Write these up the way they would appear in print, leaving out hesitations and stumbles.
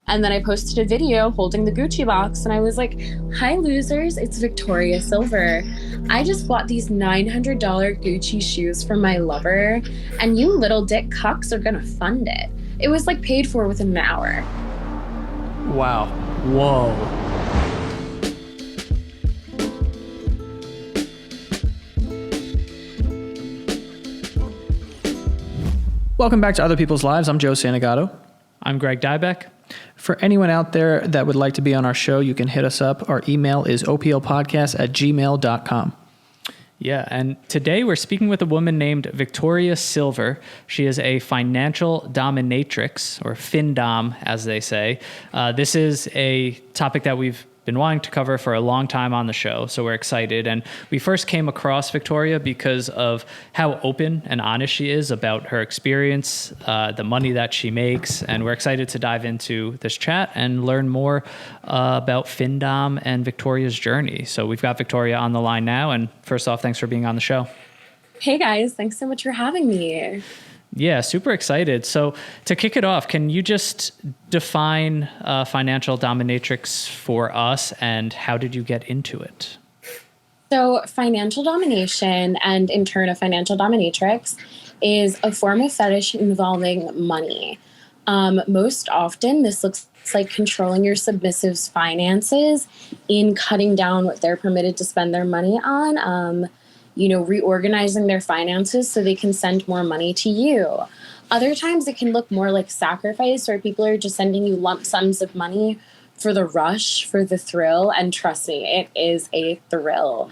And then I posted a video holding the Gucci box and I was like, hi losers, it's Victoria Silver. I just bought these $900 Gucci shoes from my lover and you little dick cucks are gonna fund it. It was like paid for within an hour. Wow. Whoa. Welcome back to Other People's Lives. I'm Joe Santagato. I'm Greg Dybec. For anyone out there that would like to be on our show, you can hit us up. Our email is oplpodcast@gmail.com. Yeah, and today we're speaking with a woman named Victoria Silver. She is a financial dominatrix, or FinDom, as they say. This is a topic that we've been wanting to cover for a long time on the show, so we're excited. And we first came across Victoria because of how open and honest she is about her experience, the money that she makes, and we're excited to dive into this chat and learn more about FinDom and Victoria's journey. So we've got Victoria on the line now, and first off, thanks for being on the show. Hey guys, thanks so much for having me. Yeah, super excited. So to kick it off, can you just define financial dominatrix for us and how did you get into it? So financial domination, and in turn a financial dominatrix, is a form of fetish involving money. Most often this looks like controlling your submissive's finances in cutting down what they're permitted to spend their money on. Reorganizing their finances so they can send more money to you. Other times it can look more like sacrifice, where people are just sending you lump sums of money for the rush, for the thrill. And trust me, it is a thrill.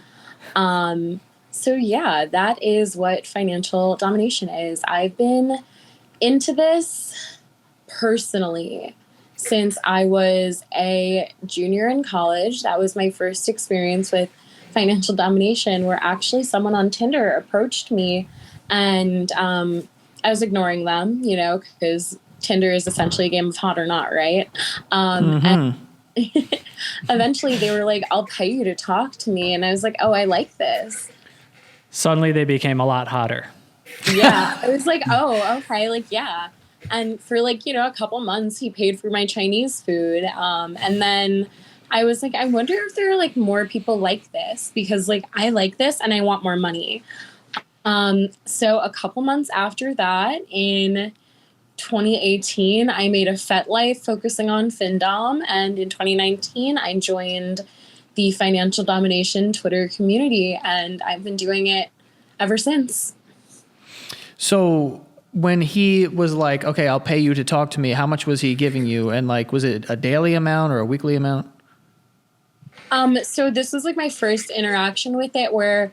So yeah, that is what financial domination is. I've been into this personally since I was a junior in college. That was my first experience with financial domination, where actually someone on Tinder approached me and I was ignoring them, because Tinder is essentially a game of hot or not, right? And eventually they were like, I'll pay you to talk to me. And I was like, oh, I like this. Suddenly they became a lot hotter. Yeah. I was like, oh, okay. Like, yeah. And for a couple months, he paid for my Chinese food. And then I was like, I wonder if there are more people like this, because I like this and I want more money. So a couple months after that, in 2018, I made a FetLife focusing on FinDom. And in 2019, I joined the financial domination Twitter community, and I've been doing it ever since. So when he was like, okay, I'll pay you to talk to me, how much was he giving you? And was it a daily amount or a weekly amount? So this was my first interaction with it, where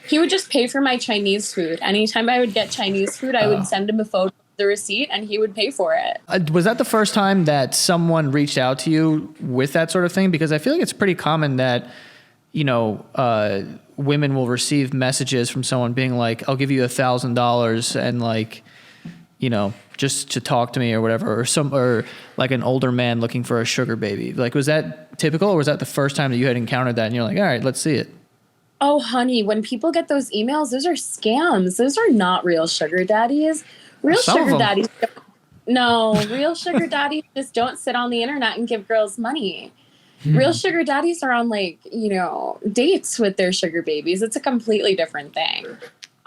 he would just pay for my Chinese food. Anytime I would get Chinese food, I would send him a photo of the receipt and he would pay for it. Was that the first time that someone reached out to you with that sort of thing? Because I feel like it's pretty common that, women will receive messages from someone being like, I'll give you $1,000 and just to talk to me or whatever, or an older man looking for a sugar baby. Was that typical, or was that the first time that you had encountered that and you're like, all right, let's see it? Oh, honey, when people get those emails, those are scams. Those are not real sugar daddies. Real sugar daddies just don't sit on the internet and give girls money. Real sugar daddies are on dates with their sugar babies. It's a completely different thing.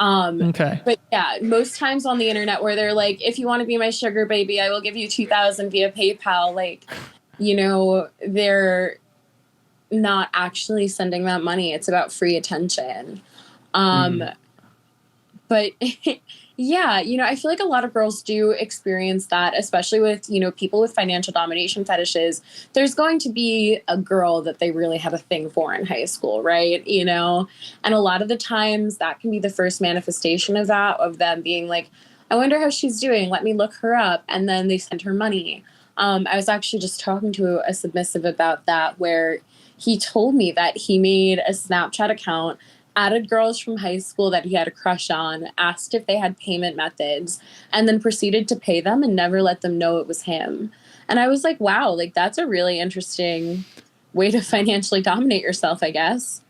Okay. But yeah, most times on the internet where they're like, if you want to be my sugar baby, I will give you $2,000 via PayPal. They're not actually sending that money. It's about free attention. But yeah, I feel like a lot of girls do experience that, especially with, people with financial domination fetishes. There's going to be a girl that they really had a thing for in high school, right? And a lot of the times that can be the first manifestation of that, of them being like, I wonder how she's doing. Let me look her up. And then they send her money. I was actually just talking to a submissive about that, where he told me that he made a Snapchat account, added girls from high school that he had a crush on, asked if they had payment methods, and then proceeded to pay them and never let them know it was him. And I was like, wow, that's a really interesting way to financially dominate yourself, I guess.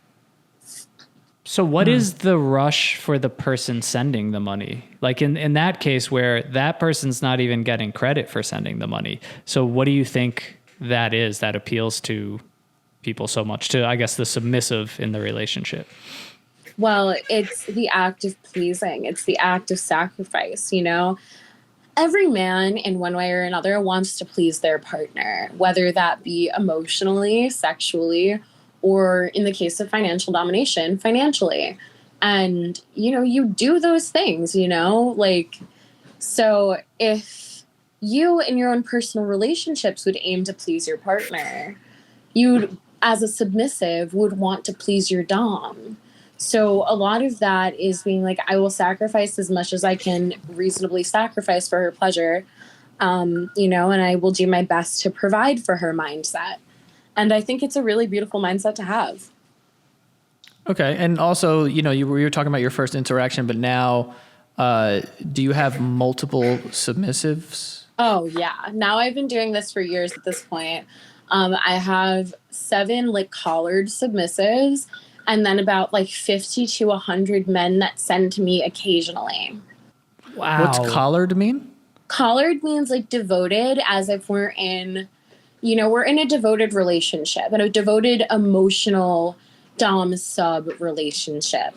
So what is the rush for the person sending the money? Like in that case where that person's not even getting credit for sending the money. So what do you think that is that appeals to people so much, to, I guess, the submissive in the relationship? Well, it's the act of pleasing. It's the act of sacrifice, you know? Every man in one way or another wants to please their partner, whether that be emotionally, sexually, or in the case of financial domination, financially. And, you know, you do those things, you know, like, so if you in your own personal relationships would aim to please your partner, you'd, as a submissive, would want to please your dom. So a lot of that is being like, I will sacrifice as much as I can reasonably sacrifice for her pleasure, you know, and I will do my best to provide for her mindset. And I think it's a really beautiful mindset to have. Okay. And also, you know, you were talking about your first interaction, but now do you have multiple submissives? Oh, yeah. Now I've been doing this for years at this point. I have 7 like collared submissives, and then about like 50 to 100 men that send to me occasionally. Wow. What's collared mean? Collared means like devoted, as if we're in, you know, we're in a devoted relationship, and a devoted emotional dom sub relationship.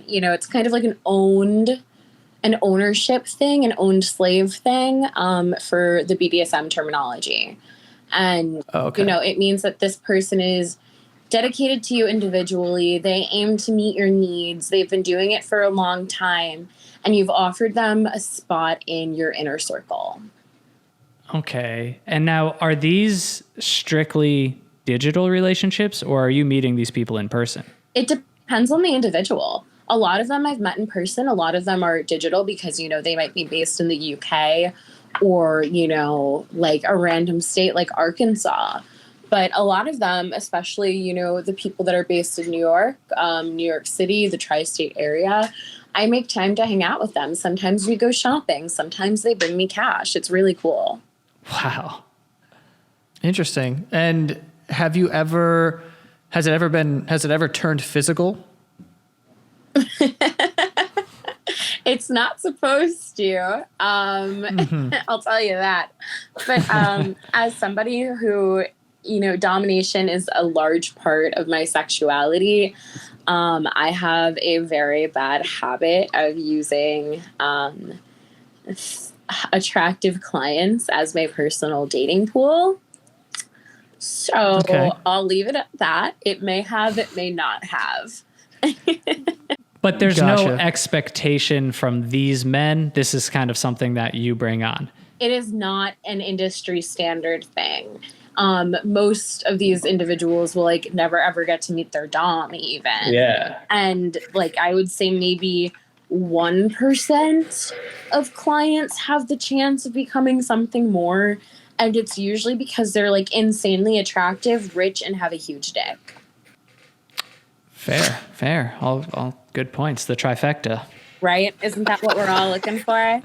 You know, it's kind of like an ownership thing, an owned slave thing, for the BDSM terminology. And, you know, it means that this person is dedicated to you individually. They aim to meet your needs. They've been doing it for a long time, and you've offered them a spot in your inner circle. Okay. And now, are these strictly digital relationships, or are you meeting these people in person? It depends on the individual. A lot of them I've met in person. A lot of them are digital because, you know, they might be based in the UK or, you know, like a random state like Arkansas. But a lot of them, especially, you know, the people that are based in New York City, the tri-state area, I make time to hang out with them. Sometimes we go shopping. Sometimes they bring me cash. It's really cool. Wow. Interesting. And has it ever turned physical? It's not supposed to. I'll tell you that. But as somebody who, you know, domination is a large part of my sexuality, I have a very bad habit of using attractive clients as my personal dating pool. So I'll leave it at that. It may have, it may not have. But there's no expectation from these men. This is kind of something that you bring on. It is not an industry standard thing. Most of these individuals will like never ever get to meet their dom even. Yeah. And like I would say maybe 1% of clients have the chance of becoming something more. And it's usually because they're like insanely attractive, rich, and have a huge dick. Fair. All good points. The trifecta. Right? Isn't that what we're all looking for?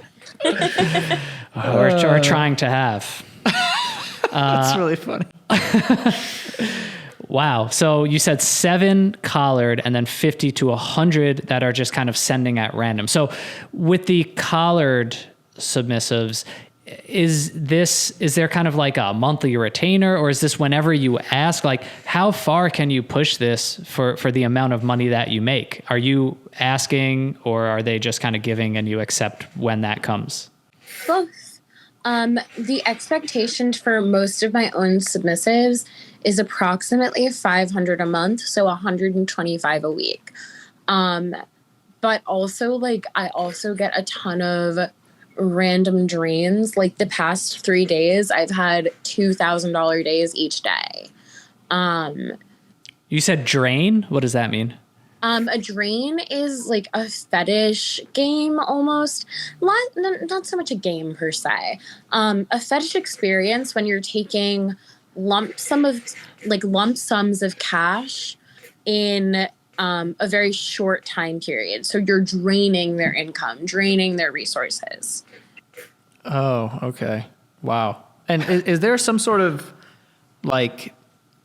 We're trying to have. That's really funny. Wow. So you said 7 collared and then 50 to 100 that are just kind of sending at random. So with the collared submissives, is there kind of like a monthly retainer, or is this whenever you ask? Like, how far can you push this for the amount of money that you make? Are you asking, or are they just kind of giving and you accept when that comes? Both. The expectation for most of my own submissives is approximately $500 a month, so $125 a week. But also, like, I also get a ton of random drains. Like the past 3 days, I've had $2,000 days each day. You said drain? What does that mean? A drain is like a fetish game almost. Not so much a game per se. A fetish experience when you're taking lump sums of cash in a very short time period. So you're draining their income, draining their resources. Oh, okay. Wow. And is there some sort of like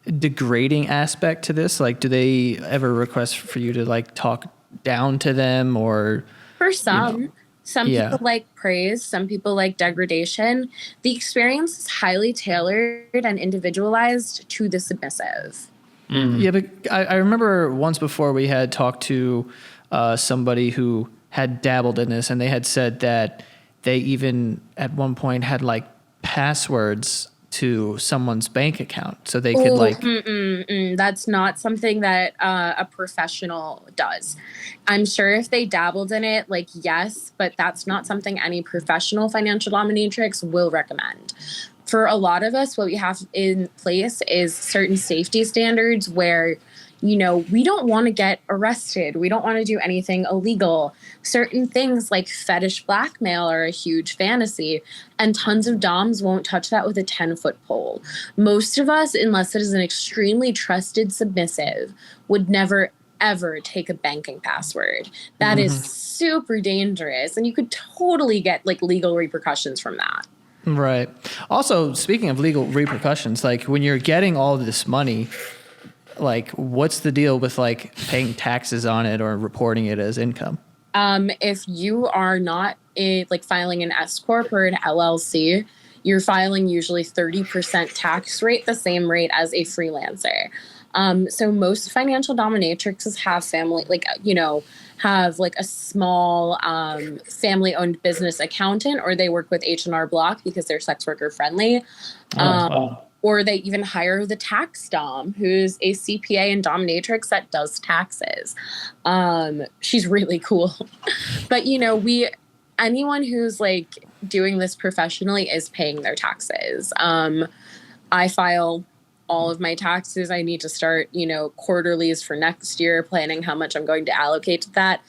degrading aspect to this? Like, do they ever request for you to like talk down to them, or For some, some Yeah. people like praise, some people like degradation. The experience is highly tailored and individualized to the submissive. Yeah, but I remember once before we had talked to somebody who had dabbled in this, and they had said that they even at one point had like passwords to someone's bank account, so they could like. That's not something that a professional does. I'm sure if they dabbled in it, like, yes, but that's not something any professional financial dominatrix will recommend. For a lot of us, what we have in place is certain safety standards where, you know, we don't want to get arrested. We don't want to do anything illegal. Certain things like fetish blackmail are a huge fantasy, and tons of doms won't touch that with a 10-foot pole. Most of us, unless it is an extremely trusted submissive, would never ever take a banking password. That is super dangerous, and you could totally get like legal repercussions from that. Right. Also, speaking of legal repercussions, like when you're getting all this money, like what's the deal with like paying taxes on it or reporting it as income? If you are not like filing an S corp or an LLC, you're filing usually 30% tax rate, the same rate as a freelancer. So most financial dominatrixes have family, like, you know, have like a small family-owned business accountant, or they work with H&R Block because they're sex worker friendly. Or they even hire the tax dom, who's a CPA and dominatrix that does taxes. She's really cool. But, you know, anyone who's like doing this professionally is paying their taxes. I file all of my taxes. I need to start, you know, quarterlies for next year, planning how much I'm going to allocate to that.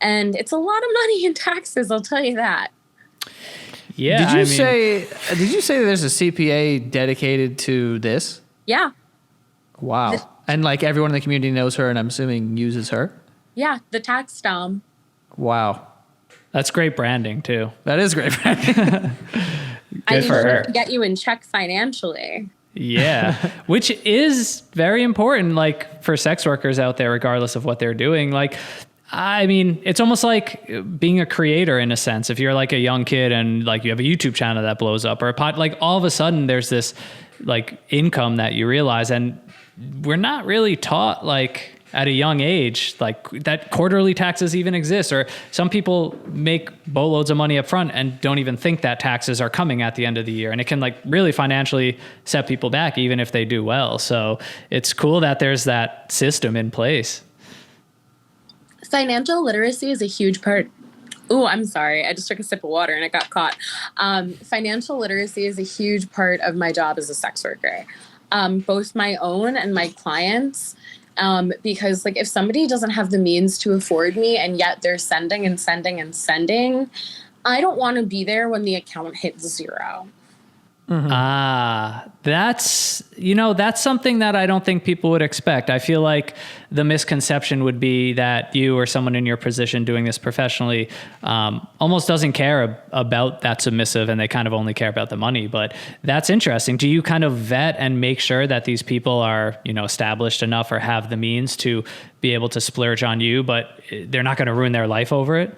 And it's a lot of money in taxes, I'll tell you that. Yeah. Did you say there's a CPA dedicated to this? Yeah. Wow. And like everyone in the community knows her, and I'm assuming uses her? Yeah, the tax dom. Wow. That's great branding too. That is great branding. Good for her. To get you in check financially. Yeah, which is very important, like for sex workers out there, regardless of what they're doing. Like, I mean, it's almost like being a creator in a sense. If you're like a young kid and like you have a YouTube channel that blows up or a pod, like all of a sudden there's this like income that you realize, and we're not really taught like at a young age, like that quarterly taxes even exist, or some people make boatloads of money up front and don't even think that taxes are coming at the end of the year. And it can like really financially set people back, even if they do well. So it's cool that there's that system in place. Financial literacy is a huge part. Oh, I'm sorry. I just took a sip of water and it got caught. Financial literacy is a huge part of my job as a sex worker, both my own and my clients. Because like if somebody doesn't have the means to afford me and yet they're sending and sending and sending, I don't want to be there when the account hits zero. That's, you know, that's something that I don't think people would expect. I feel like the misconception would be that you or someone in your position doing this professionally almost doesn't care about that submissive, and they kind of only care about the money. But that's interesting. Do you kind of vet and make sure that these people are, you know, established enough or have the means to be able to splurge on you, but they're not going to ruin their life over it?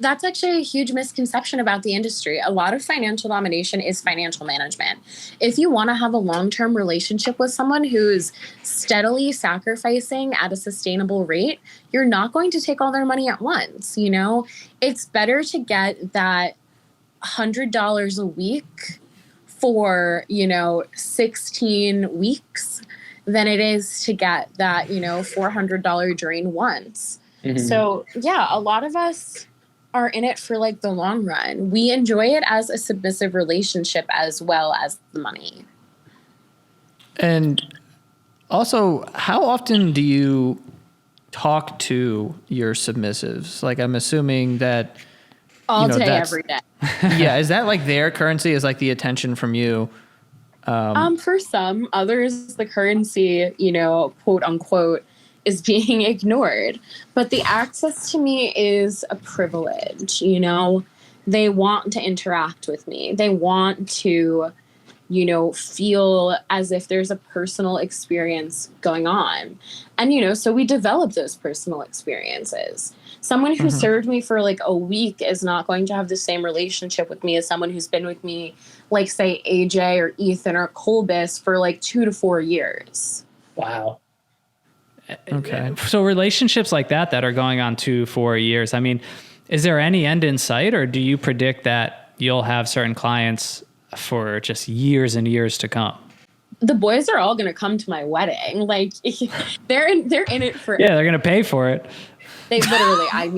That's actually a huge misconception about the industry. A lot of financial domination is financial management. If you want to have a long-term relationship with someone who's steadily sacrificing at a sustainable rate, you're not going to take all their money at once. You know, it's better to get that $100 a week for, you know, 16 weeks than it is to get that, you know, $400 drain once. So yeah, a lot of us are in it for like the long run. We enjoy it as a submissive relationship as well as the money. And also, how often do you talk to your submissives? Like, I'm assuming that all day, every day. Yeah, is that like their currency? Is like the attention from you? For some, others, the currency, you know, quote unquote, is being ignored. But the access to me is a privilege, you know. They want to interact with me. They want to feel as if there's a personal experience going on. And, so we develop those personal experiences. Someone who served me for like a week is not going to have the same relationship with me as someone who's been with me, like say AJ or Ethan or Colbus for like 2 to 4 years. Wow. Okay. So relationships like that are going on 2-4 years, I mean, is there any end in sight, or do you predict that you'll have certain clients for just years and years to come? The boys are all going to come to my wedding. Like they're in it for. Yeah, they're going to pay for it. They literally, I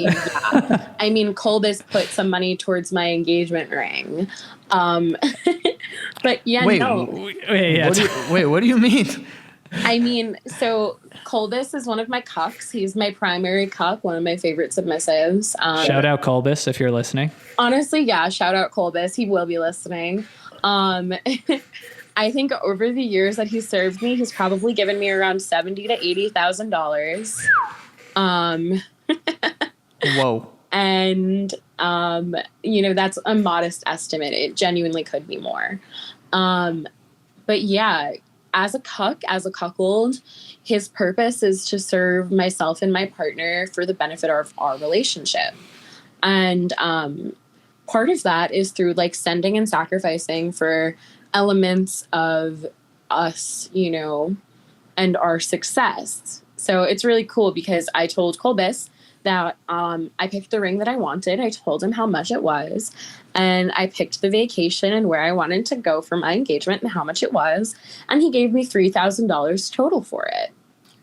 mean, Colbus put some money towards my engagement ring. But yeah, Wait, no. What do you mean? I mean, so Colbus is one of my cucks. He's my primary cuck, one of my favorite submissives. Shout out Colbus if you're listening. Honestly, yeah, shout out Colbus. He will be listening. I think over the years that he served me, he's probably given me around $70,000 to $80,000. Whoa. And, that's a modest estimate. It genuinely could be more. But yeah, as a cuckold, his purpose is to serve myself and my partner for the benefit of our relationship. And part of that is through like sending and sacrificing for elements of us, and our success. So it's really cool because I told Colbus that I picked the ring that I wanted. I told him how much it was, and I picked the vacation and where I wanted to go for my engagement and how much it was. And he gave me $3,000 total for it.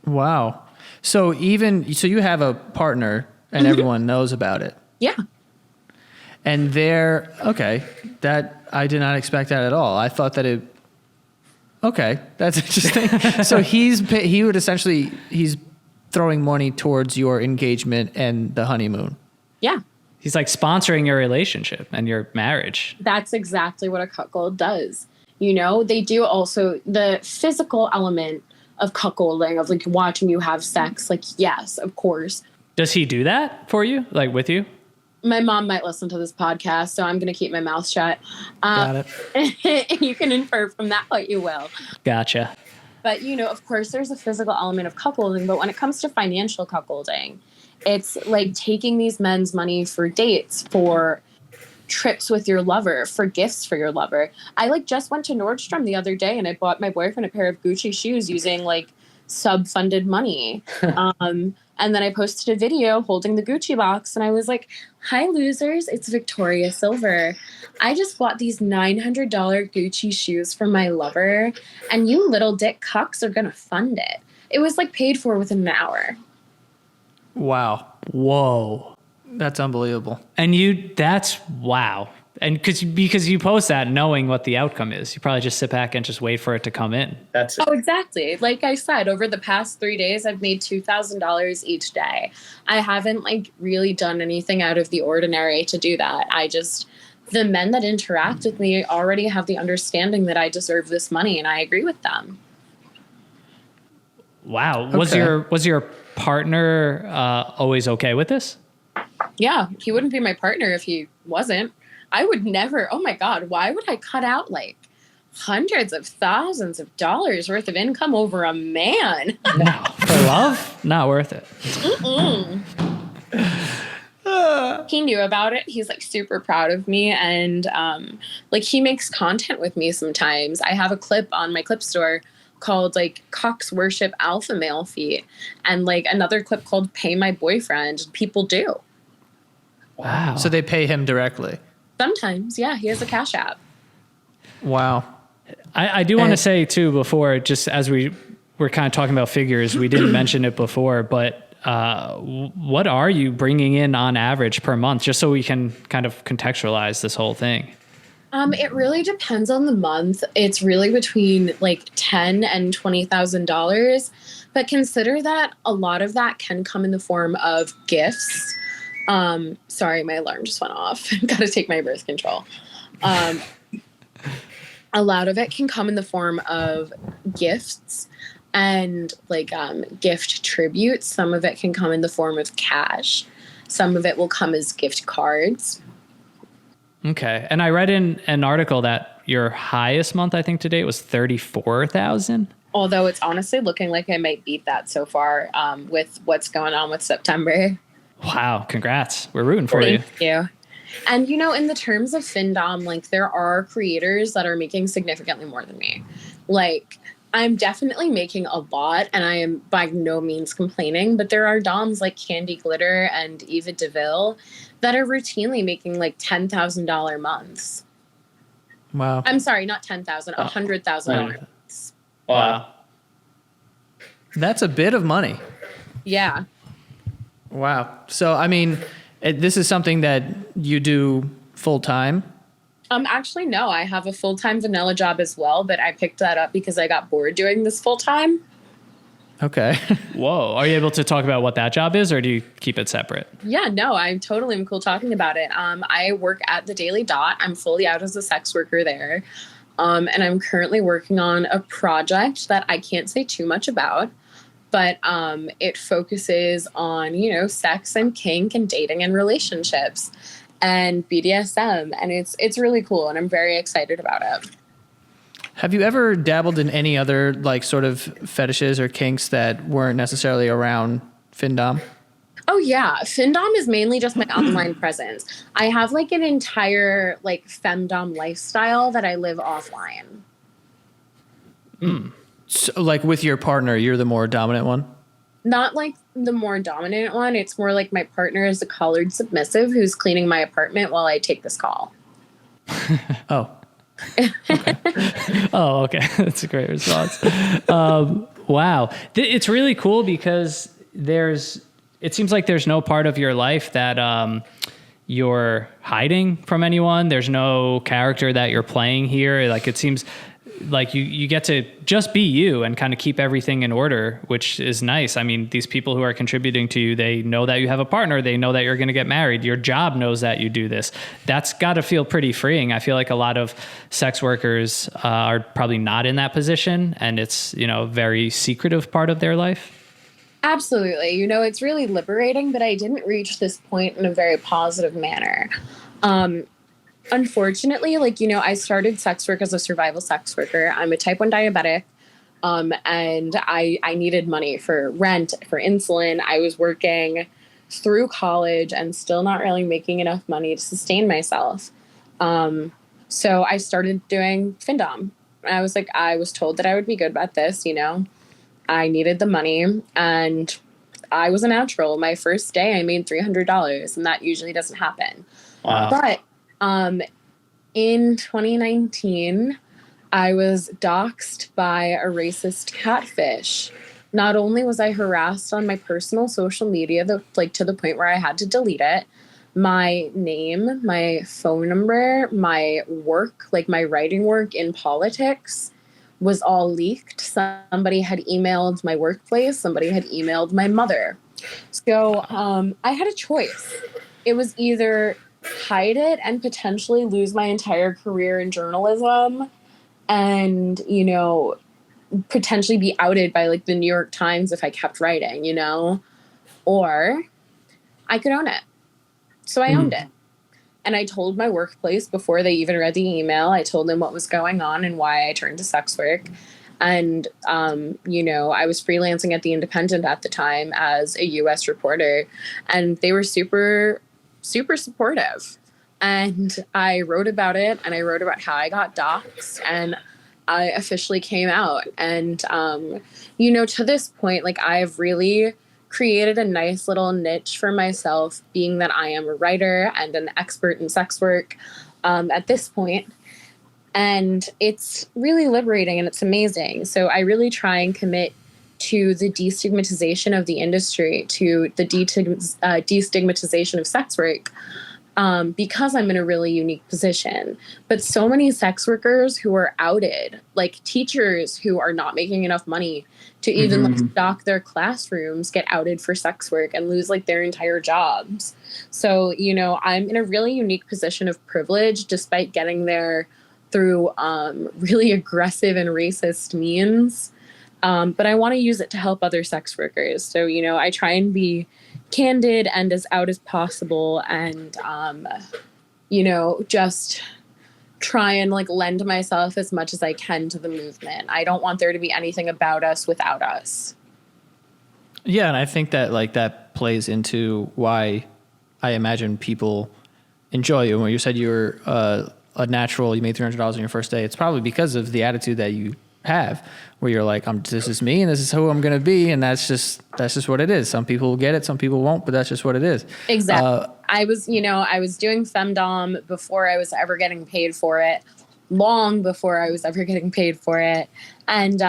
Wow. So you have a partner and everyone knows about it. Yeah. And okay, that I did not expect that at all. I thought that okay, that's interesting. So he's throwing money towards your engagement and the honeymoon. Yeah. He's like sponsoring your relationship and your marriage. That's exactly what a cuckold does. They do also the physical element of cuckolding, of like watching you have sex. Like, yes, of course. Does he do that for you? Like with you? My mom might listen to this podcast, so I'm going to keep my mouth shut. Got it. You can infer from that what you will. Gotcha. But, of course, there's a physical element of cuckolding. But when it comes to financial cuckolding, it's like taking these men's money for dates, for trips with your lover, for gifts for your lover. I just went to Nordstrom the other day and I bought my boyfriend a pair of Gucci shoes using sub-funded money. And then I posted a video holding the Gucci box and I was like, hi losers, it's Victoria Silver. I just bought these $900 Gucci shoes for my lover and you little dick cucks are gonna fund it. It was paid for within an hour. Wow. Whoa. That's unbelievable. And that's wow. And because you post that knowing what the outcome is, you probably just sit back and just wait for it to come in. Oh, exactly. Like I said, over the past 3 days, I've made $2,000 each day. I haven't really done anything out of the ordinary to do that. The men that interact with me already have the understanding that I deserve this money and I agree with them. Wow. Okay. Was your partner always okay with this? Yeah, he wouldn't be my partner if he wasn't. I would never. Oh my God, why would I cut out hundreds of thousands of dollars worth of income over a man? No, for love, not worth it. He knew about it. He's super proud of me, and he makes content with me sometimes. I have a clip on my clip store called Cocks Worship Alpha Male Feet, and another clip called Pay My Boyfriend. People do. Wow. So they pay him directly. Sometimes, yeah, he has a Cash App. Wow. I do want to say too, before, just as we were kind of talking about figures, we didn't mention it before, but what are you bringing in on average per month, just so we can kind of contextualize this whole thing? It really depends on the month. It's really between $10,000 and $20,000, but consider that a lot of that can come in the form of gifts. Sorry, my alarm just went off. I've got to take my birth control. A lot of it can come in the form of gifts and gift tributes. Some of it can come in the form of cash. Some of it will come as gift cards. Okay. And I read in an article that, your highest month, I think, to date was 34,000. Although it's honestly looking like I might beat that so far with what's going on with September. Wow. Congrats. We're rooting for you. Thank you. And, in the terms of FinDom, like there are creators that are making significantly more than me. Like I'm definitely making a lot and I am by no means complaining, but there are DOMs like Candy Glitter and Eva DeVille that are routinely making like $10,000 months. Wow. I'm sorry, not 10,000, $100,000. Wow. That's a bit of money. Yeah. Wow. So, I mean, this is something that you do full time? Actually, no, I have a full-time vanilla job as well, but I picked that up because I got bored doing this full-time. Okay. Whoa. Are you able to talk about what that job is, or do you keep it separate? Yeah, no, I totally am cool talking about it. I work at the Daily Dot. I'm fully out as a sex worker there. And I'm currently working on a project that I can't say too much about, but it focuses on, sex and kink and dating and relationships and BDSM. And it's really cool. And I'm very excited about it. Have you ever dabbled in any other like sort of fetishes or kinks that weren't necessarily around FinDom? Oh yeah, FinDom is mainly just my online presence. I have like an entire like femdom lifestyle that I live offline. So, like with your partner, you're the more dominant one? Not like the more dominant one. It's more like my partner is a collared submissive who's cleaning my apartment while I take this call. Oh. Okay. Oh, okay. That's a great response. Wow. It's really cool because it seems like there's no part of your life that you're hiding from anyone. There's no character that you're playing here. Like it seems like you get to just be you and kind of keep everything in order, which is nice. I mean, these people who are contributing to you, they know that you have a partner. They know that you're going to get married. Your job knows that you do this. That's got to feel pretty freeing. I feel like a lot of sex workers are probably not in that position, and it's, a very secretive part of their life. Absolutely. It's really liberating, but I didn't reach this point in a very positive manner. Unfortunately, I started sex work as a survival sex worker. I'm a type 1 diabetic, and I needed money for rent, for insulin. I was working through college and still not really making enough money to sustain myself. So I started doing FinDom. I was told that I would be good at this, I needed the money, and I was a natural. My first day, I made $300, and that usually doesn't happen. Wow. But in 2019, I was doxxed by a racist catfish. Not only was I harassed on my personal social media, to the point where I had to delete it, my name, my phone number, my work, my writing work in politics was all leaked. Somebody had emailed my workplace. Somebody had emailed my mother. So I had a choice. It was either hide it and potentially lose my entire career in journalism and, potentially be outed by the New York Times if I kept writing, or I could own it. So I owned it. And I told my workplace before they even read the email. I told them what was going on and why I turned to sex work. And, I was freelancing at The Independent at the time as a U.S. reporter, and they were super, super supportive. And I wrote about it, and I wrote about how I got doxxed, and I officially came out. And, to this point, I've really created a nice little niche for myself, being that I am a writer and an expert in sex work at this point. And it's really liberating and it's amazing. So I really try and commit to the destigmatization of the industry, to the destigmatization of sex work, because I'm in a really unique position. But so many sex workers who are outed, like teachers who are not making enough money to even stock their classrooms, get outed for sex work and lose their entire jobs. So, I'm in a really unique position of privilege, despite getting there through really aggressive and racist means. But I want to use it to help other sex workers. So, I try and be candid and as out as possible, and, just try and like lend myself as much as I can to the movement. I don't want there to be anything about us without us. Yeah, and I think that like that plays into why I imagine people enjoy you. When you said you were a natural, you made $300 on your first day, it's probably because of the attitude that you have, where you're like, this is me and this is who I'm going to be, and that's just what it is. Some people will get it, some people won't, but that's just what it is. Exactly. I was doing FemDom before I was ever getting paid for it, long before I was ever getting paid for it. And,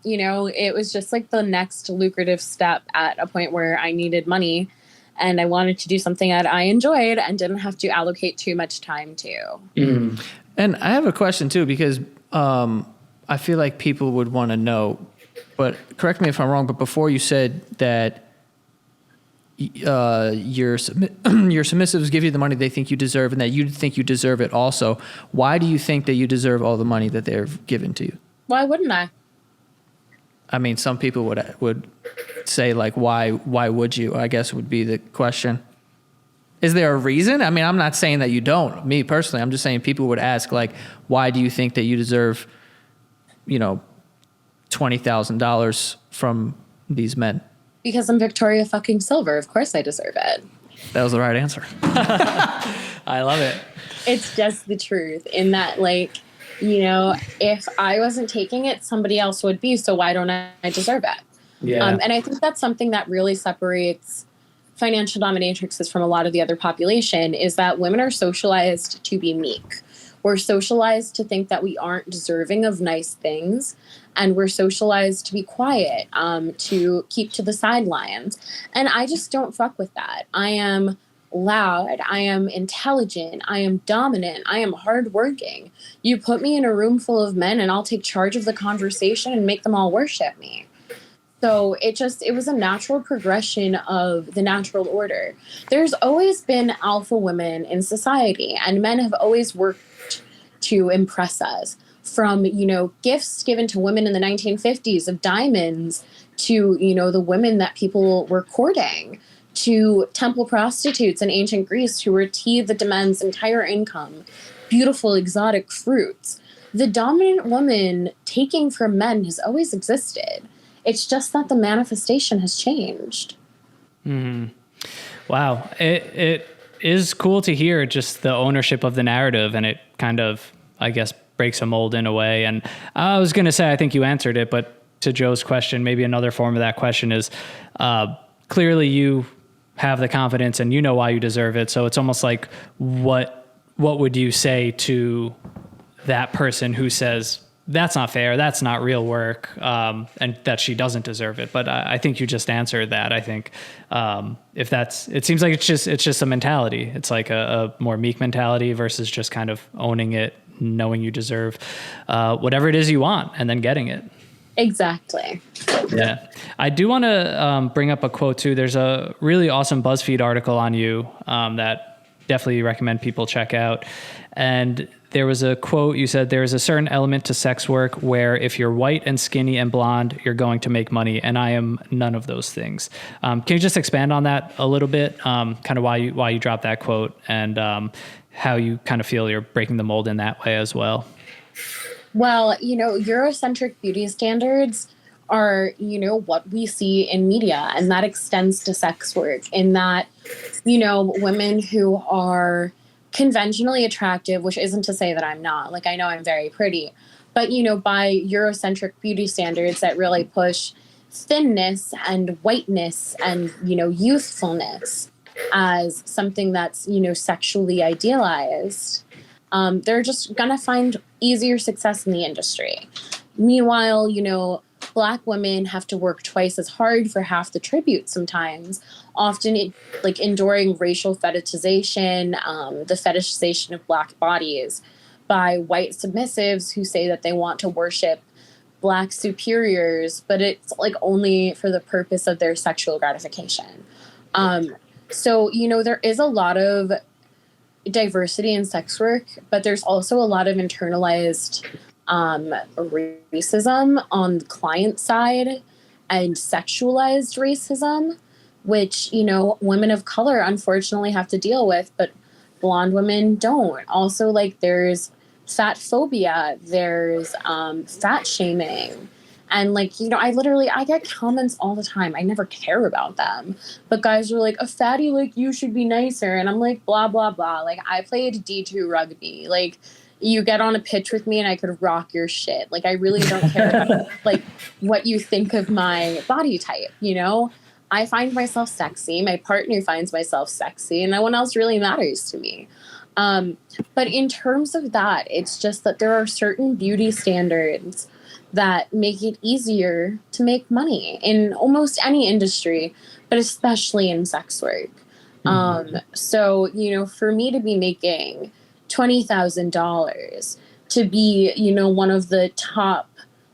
it was just like the next lucrative step at a point where I needed money and I wanted to do something that I enjoyed and didn't have to allocate too much time to. Mm. And I have a question too, because I feel like people would want to know, but correct me if I'm wrong, but before you said that your submissives give you the money they think you deserve and that you think you deserve it also. Why do you think that you deserve all the money that they're given to you? Why wouldn't I? I mean, some people would say like, why would you? I guess would be the question. Is there a reason? I mean, I'm not saying that you don't. Me personally, I'm just saying people would ask like, why do you think that you deserve, $20,000 from these men? Because I'm Victoria fucking Silver. Of course I deserve it. That was the right answer. I love it. It's just the truth in that, like, if I wasn't taking it, somebody else would be. So why don't I deserve it? Yeah. And I think that's something that really separates financial dominatrixes from a lot of the other population is that women are socialized to be meek. We're socialized to think that we aren't deserving of nice things. And we're socialized to be quiet, to keep to the sidelines. And I just don't fuck with that. I am loud. I am intelligent. I am dominant. I am hardworking. You put me in a room full of men and I'll take charge of the conversation and make them all worship me. So it was a natural progression of the natural order. There's always been alpha women in society, and men have always worked to impress us. From, gifts given to women in the 1950s of diamonds to, the women that people were courting, to temple prostitutes in ancient Greece who were teethed the men's entire income, beautiful exotic fruits. The dominant woman taking from men has always existed. It's just that the manifestation has changed. Mm-hmm. Wow. It is cool to hear just the ownership of the narrative, and it kind of, I guess, breaks a mold in a way. And I was going to say, I think you answered it, but to Joe's question, maybe another form of that question is clearly you have the confidence and you know why you deserve it. So it's almost like, what would you say to that person who says, that's not fair, that's not real work, and that she doesn't deserve it? But I think you just answered that. I think it seems like it's just a mentality. It's like a more meek mentality versus just kind of owning it, knowing you deserve whatever it is you want and then getting it. Exactly. Yeah. I do want to bring up a quote too. There's a really awesome BuzzFeed article on you that definitely recommend people check out. And there was a quote, you said, there is a certain element to sex work where if you're white and skinny and blonde, you're going to make money. And I am none of those things. Can you just expand on that a little bit? Kind of why you dropped that quote and how you kind of feel you're breaking the mold in that way as well? Well, Eurocentric beauty standards are, what we see in media, and that extends to sex work in that, women who are conventionally attractive, which isn't to say that I'm not, like, I know I'm very pretty, but, by Eurocentric beauty standards that really push thinness and whiteness and, youthfulness as something that's, sexually idealized, they're just going to find easier success in the industry. Meanwhile, Black women have to work twice as hard for half the tribute sometimes, often enduring racial fetishization, the fetishization of Black bodies by white submissives who say that they want to worship Black superiors, but it's only for the purpose of their sexual gratification. So, there is a lot of diversity in sex work, but there's also a lot of internalized racism on the client side and sexualized racism, which, women of color unfortunately have to deal with, but blonde women don't. Also, there's fat phobia, there's fat shaming. And like, I get comments all the time. I never care about them. But guys are like, a fatty like you should be nicer. And I'm like, blah, blah, blah. Like, I played D2 rugby. Like, you get on a pitch with me and I could rock your shit. Like, I really don't care about like what you think of my body type, I find myself sexy. My partner finds myself sexy. And no one else really matters to me. But in terms of that, it's just that there are certain beauty standards that make it easier to make money in almost any industry, but especially in sex work. So, for me to be making $20,000, to be, one of the top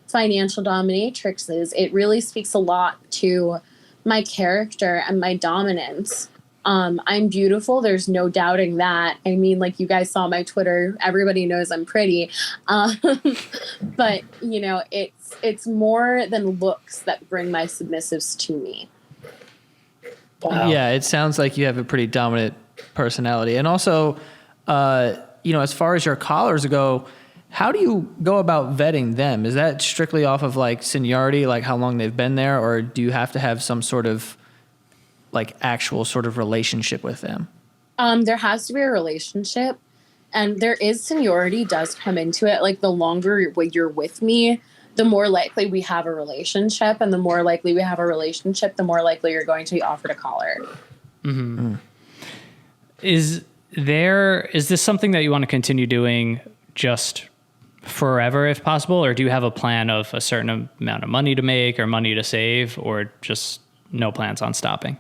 financial dominatrixes, it really speaks a lot to my character and my dominance. I'm beautiful. There's no doubting that. I mean, like you guys saw my Twitter, everybody knows I'm pretty. But it's more than looks that bring my submissives to me. Wow. Yeah. It sounds like you have a pretty dominant personality. And also, as far as your callers go, how do you go about vetting them? Is that strictly off of like seniority, like how long they've been there, or do you have to have some sort of like actual sort of relationship with them? There has to be a relationship, and there is seniority does come into it. Like the longer you're with me, the more likely we have a relationship, and the more likely we have a relationship, the more likely you're going to be offered a collar. Mm-hmm. Is this something that you want to continue doing just forever if possible, or do you have a plan of a certain amount of money to make or money to save, or just no plans on stopping?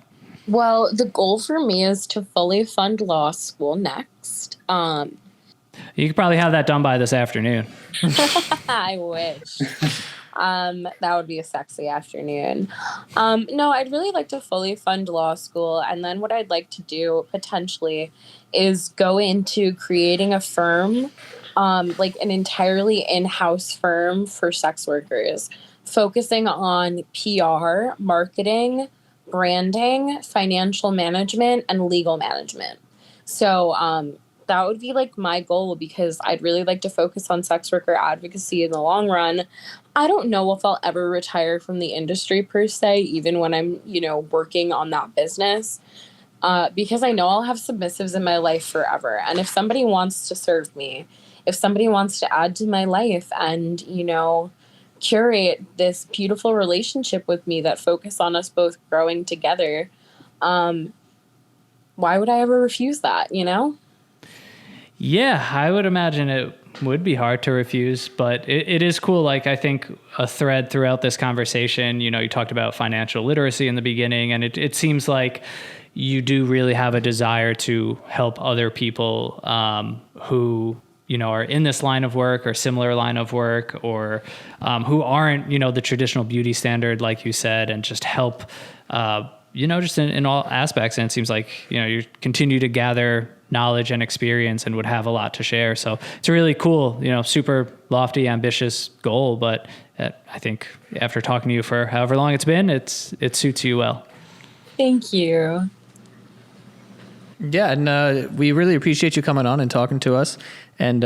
Well, the goal for me is to fully fund law school next. You could probably have that done by this afternoon. I wish. That would be a sexy afternoon. No, I'd really like to fully fund law school. And then what I'd like to do potentially is go into creating a firm, like an entirely in-house firm for sex workers, focusing on PR, marketing, branding, financial management, and legal management. So that would be like my goal, because I'd really like to focus on sex worker advocacy in the long run. I don't know if I'll ever retire from the industry per se, even when I'm, working on that business, because I know I'll have submissives in my life forever. And if somebody wants to serve me, if somebody wants to add to my life and, curate this beautiful relationship with me that focus on us both growing together, why would I ever refuse that, Yeah, I would imagine it would be hard to refuse, but it is cool. Like, I think a thread throughout this conversation, you talked about financial literacy in the beginning, and it seems like you do really have a desire to help other people who are in this line of work or similar line of work, or who aren't, the traditional beauty standard, like you said, and just help, just in all aspects. And it seems like, you continue to gather knowledge and experience and would have a lot to share. So it's a really cool, super lofty, ambitious goal. But I think after talking to you for however long it's been, it suits you well. Thank you. Yeah, and we really appreciate you coming on and talking to us, and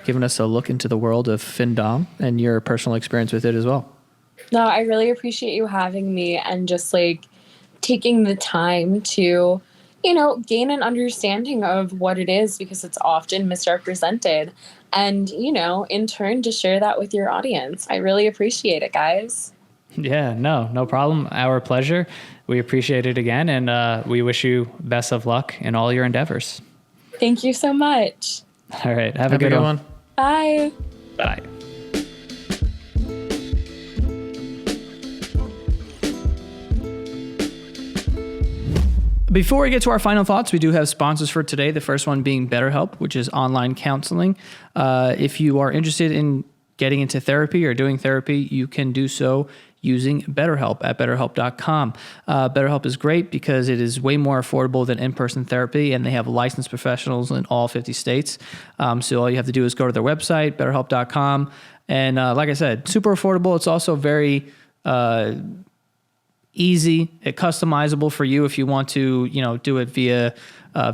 giving us a look into the world of FinDom and your personal experience with it as well. No, I really appreciate you having me and just like taking the time to, gain an understanding of what it is, because it's often misrepresented, and, in turn to share that with your audience. I really appreciate it, guys. Yeah, no problem. Our pleasure. We appreciate it again, and we wish you best of luck in all your endeavors. Thank you so much. All right. Have a good one. Bye. Bye. Before we get to our final thoughts, we do have sponsors for today. The first one being BetterHelp, which is online counseling. If you are interested in getting into therapy or doing therapy, you can do so using BetterHelp at BetterHelp.com. BetterHelp is great because it is way more affordable than in-person therapy, and they have licensed professionals in all 50 states. So all you have to do is go to their website, BetterHelp.com. And like I said, super affordable. It's also very easy, customizable for you if you want to, do it via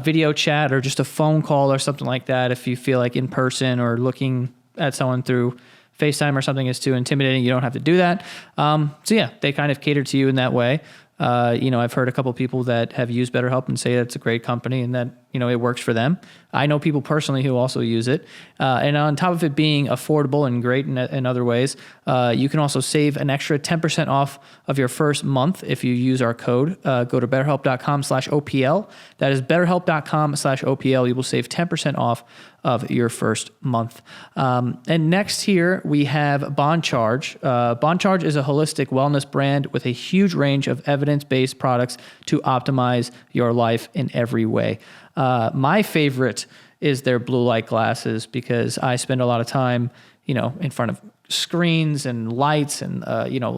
video chat or just a phone call or something like that. If you feel like in person or looking at someone through FaceTime or something is too intimidating, you don't have to do that. So yeah, they kind of cater to you in that way. I've heard a couple people that have used BetterHelp and say it's a great company and that, it works for them. I know people personally who also use it. And on top of it being affordable and great in other ways, you can also save an extra 10% off of your first month if you use our code. Go to betterhelp.com/OPL. That is betterhelp.com/OPL. You will save 10% off of your first month. And next here we have Bond Charge. Bond Charge is a holistic wellness brand with a huge range of evidence-based products to optimize your life in every way. My favorite is their blue light glasses because I spend a lot of time, in front of screens and lights and,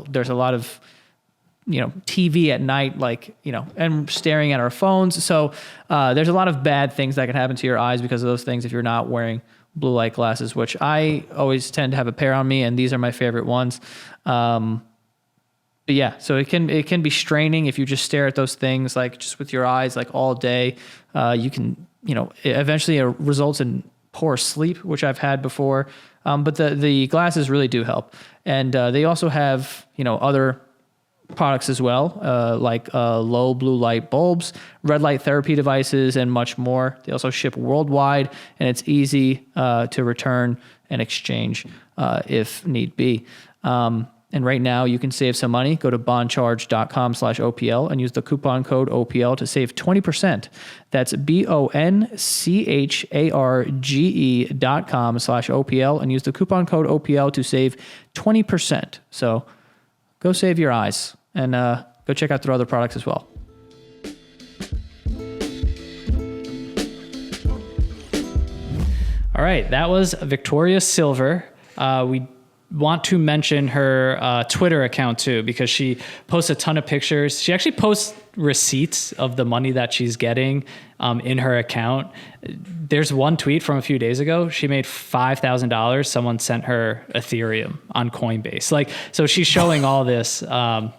there's a lot of, TV at night, and staring at our phones. So there's a lot of bad things that can happen to your eyes because of those things if you're not wearing blue light glasses, which I always tend to have a pair on me, and these are my favorite ones. But yeah, so it can be straining if you just stare at those things, just with your eyes, all day. You can, eventually it results in poor sleep, which I've had before. But the glasses really do help. And they also have, other products as well, like low blue light bulbs, red light therapy devices, and much more. They also ship worldwide, and it's easy to return and exchange if need be. And right now you can save some money. Go to bondcharge.com/OPL and use the coupon code OPL to save 20%. That's BONCHARGE.com/OPL and use the coupon code OPL to save 20%. So go save your eyes and go check out their other products as well. All right, that was Victoria Silver. We want to mention her Twitter account too, because she posts a ton of pictures. She actually posts receipts of the money that she's getting in her account. There's one tweet from a few days ago. She made $5,000. Someone sent her Ethereum on Coinbase. So she's showing all this.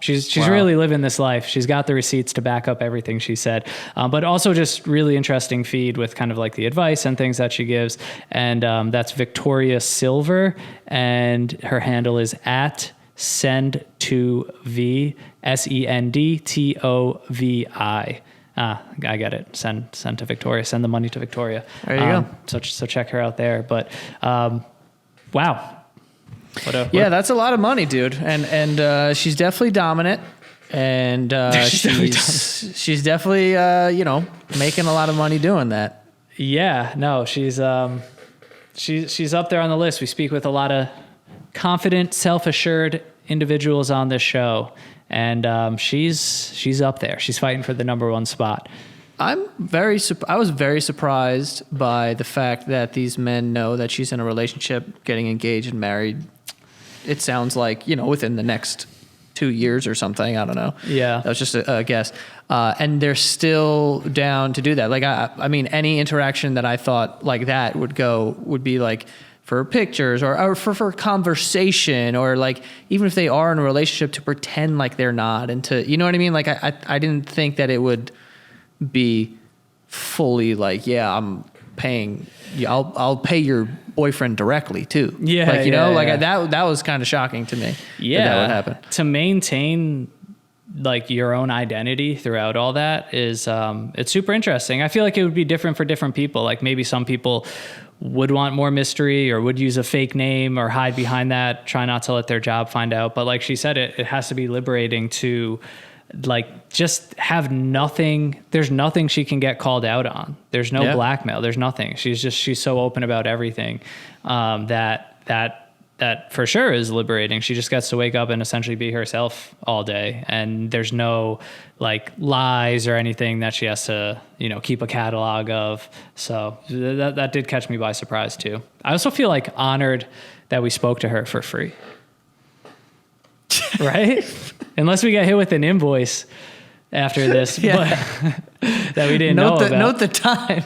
She's Wow. really living this life. She's got the receipts to back up everything she said. But also just really interesting feed with kind of the advice and things that she gives. And that's Victoria Silver. And her handle is at Send2V, SENDTOVI. I get it. Send to Victoria. Send the money to Victoria. There you go. So check her out there. But wow. That's a lot of money, dude. And she's definitely dominant. And she's definitely making a lot of money doing that. Yeah. No, she's up there on the list. We speak with a lot of confident, self-assured individuals on this show. And she's up there. She's fighting for the number one spot. I was very surprised by the fact that these men know that she's in a relationship, getting engaged and married. It sounds like, within the next 2 years or something. I don't know. Yeah. That was just a guess. And they're still down to do that. I mean, any interaction that I thought like that would be for pictures or for conversation, or even if they are in a relationship, to pretend like they're not, and to, you know what I mean? I didn't think that it would be fully I'm paying, I'll pay your boyfriend directly too. Yeah. That was kind of shocking to me. Yeah. That would happen. To maintain your own identity throughout all that is, it's super interesting. I feel like it would be different for different people. Maybe some people would want more mystery or would use a fake name or hide behind that, try not to let their job find out. But like she said, it has to be liberating to just have nothing. There's nothing she can get called out on. There's no blackmail. There's nothing. She's so open about everything that for sure is liberating. She just gets to wake up and essentially be herself all day. And there's no lies or anything that she has to, keep a catalog of. So that did catch me by surprise too. I also feel honored that we spoke to her for free. Right? Unless we get hit with an invoice after this, but that we didn't know about. Note the time.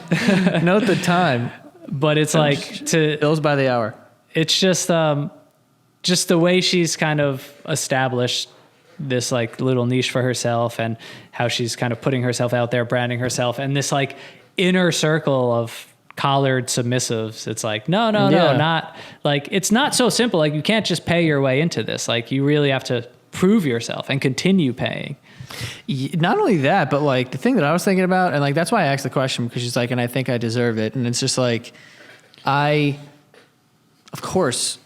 Note the time. But it's bills by the hour. It's just the way she's kind of established this little niche for herself, and how she's kind of putting herself out there, branding herself, and this inner circle of collared submissives. It's like, no, not like, it's not so simple. Like, you can't just pay your way into this. Like, you really have to prove yourself and continue paying. Not only that, but like the thing that I was thinking about, and like that's why I asked the question, because she's like, and I think I deserve it. And it's just like, of course,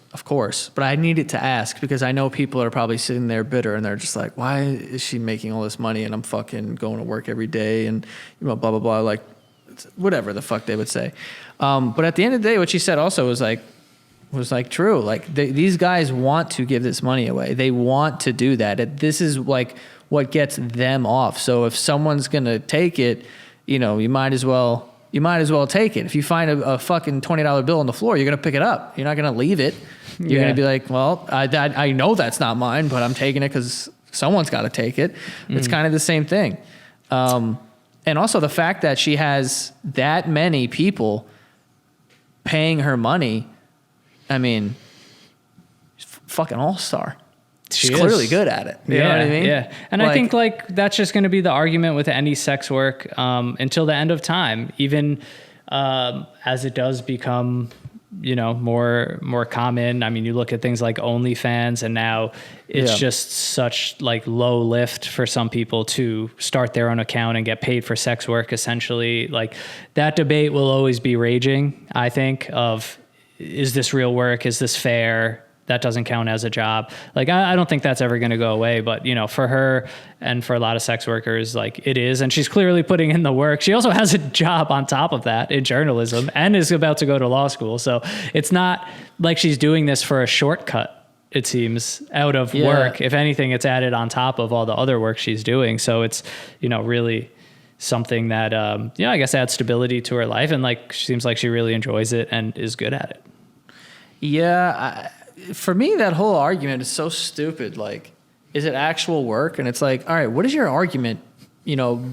but I needed to ask because I know people are probably sitting there bitter and they're just like, why is she making all this money and I'm fucking going to work every day and, you know, blah, blah, blah, like whatever the fuck they would say. But at the end of the day, what she said also was like true. Like these guys want to give this money away. They want to do that. This is like what gets them off. So if someone's going to take it, you know, you might as well take it. If you find a fucking $20 bill on the floor, you're going to pick it up. You're not going to leave it. You're going to be like, well, I know that's not mine, but I'm taking it because someone's got to take it. It's kind of the same thing. And also the fact that she has that many people paying her money, I mean, fucking all-star. She's clearly good at it. You know what I mean? Yeah. And like, I think like that's just going to be the argument with any sex work until the end of time, even as it does become, you know, more common. I mean, you look at things like OnlyFans, and now it's just such like low lift for some people to start their own account and get paid for sex work. Essentially, like that debate will always be raging, I think, of is this real work? Is this fair? That doesn't count as a job. Like, I don't think that's ever going to go away, but you know, for her and for a lot of sex workers, like it is, and she's clearly putting in the work. She also has a job on top of that in journalism and is about to go to law school. So it's not like she's doing this for a shortcut, it seems, out of work. If anything, it's added on top of all the other work she's doing. So it's, you know, really something that, you know, I guess adds stability to her life. And like, seems like she really enjoys it and is good at it. Yeah. For me, that whole argument is so stupid. Like, is it actual work? And it's like, all right, what is your argument, you know,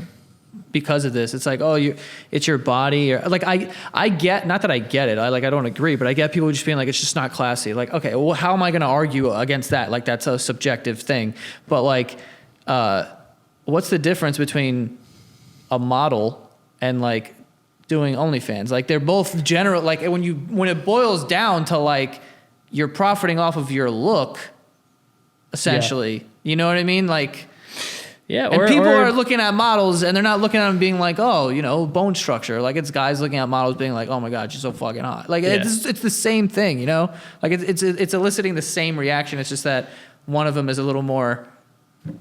because of this? It's like, oh, it's your body. Or like, I get, not that I get it. I don't agree, but I get people just being like, it's just not classy. Like, okay, well, how am I going to argue against that? Like, that's a subjective thing. But like, what's the difference between a model and like doing OnlyFans? Like, they're both general. Like, when it boils down to like, you're profiting off of your look, essentially. Yeah. You know what I mean? Like, yeah. And people are looking at models and they're not looking at them being like, oh, you know, bone structure. Like, it's guys looking at models being like, oh my God, she's so fucking hot. Like, it's the same thing, you know? Like, it's eliciting the same reaction. It's just that one of them is a little more, in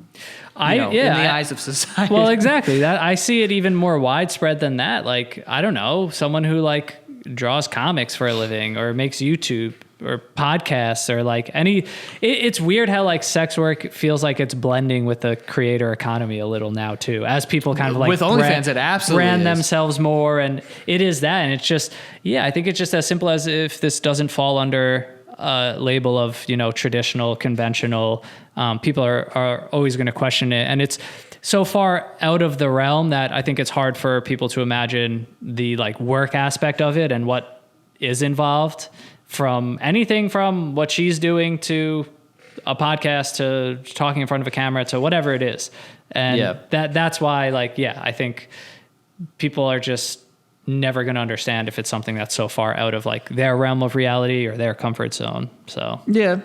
the eyes of society. Well, exactly. That I see it even more widespread than that. Like, I don't know, someone who like draws comics for a living or makes YouTube or podcasts or like it's weird how like sex work feels like it's blending with the creator economy a little now too, as people kind of like with OnlyFans, it absolutely brand is. themselves more. And it is that. And it's just, I think it's just as simple as if this doesn't fall under a label of, you know, traditional, conventional, people are always going to question it. And it's so far out of the realm that I think it's hard for people to imagine the like work aspect of it and what is involved, from anything from what she's doing to a podcast to talking in front of a camera to whatever it is. And that's why, like, I think people are just never going to understand if it's something that's so far out of like their realm of reality or their comfort zone. So, yeah.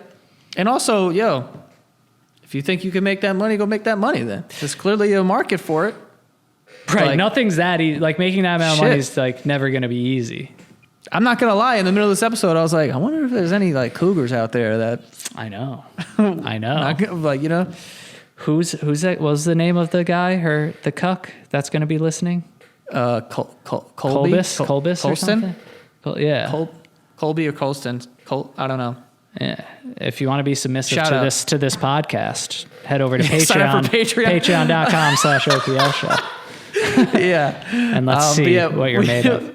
And also, if you think you can make that money, go make that money then. There's clearly a market for it. Right. Like, nothing's that easy. Like, making that amount of money is like never going to be easy. I'm not going to lie. In the middle of this episode, I was like, I wonder if there's any like cougars out there that. I know. Like, you know. Who's that? What was the name of the guy? The cuck that's going to be listening? Colby or something? Colby or Colston. I don't know. Yeah. If you want to be submissive to this podcast, head over to Patreon. Sign up for Patreon. Patreon.com/OPL show. Yeah. And let's see what you're made of.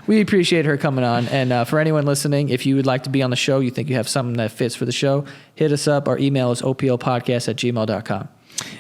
We appreciate her coming on. And for anyone listening, if you would like to be on the show, you think you have something that fits for the show, hit us up. Our email is oplpodcast@gmail.com.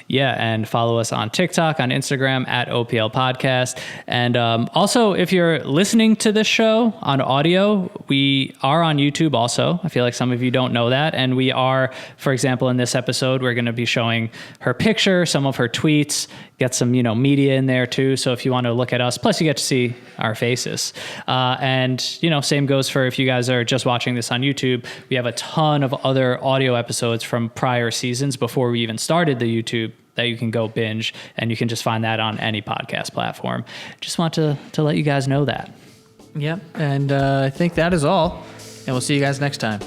Yeah, and follow us on TikTok, on Instagram at OPL Podcast. And also, if you're listening to this show on audio, we are on YouTube also. I feel like some of you don't know that. And we are, for example, in this episode, we're going to be showing her picture, some of her tweets, get some, media in there too. So if you want to look at us, plus you get to see our faces. And, same goes for if you guys are just watching this on YouTube. We have a ton of other audio episodes from prior seasons before we even started the YouTube that you can go binge, and you can just find that on any podcast platform. Just want to let you guys know that. Yep. And I think that is all. And we'll see you guys next time.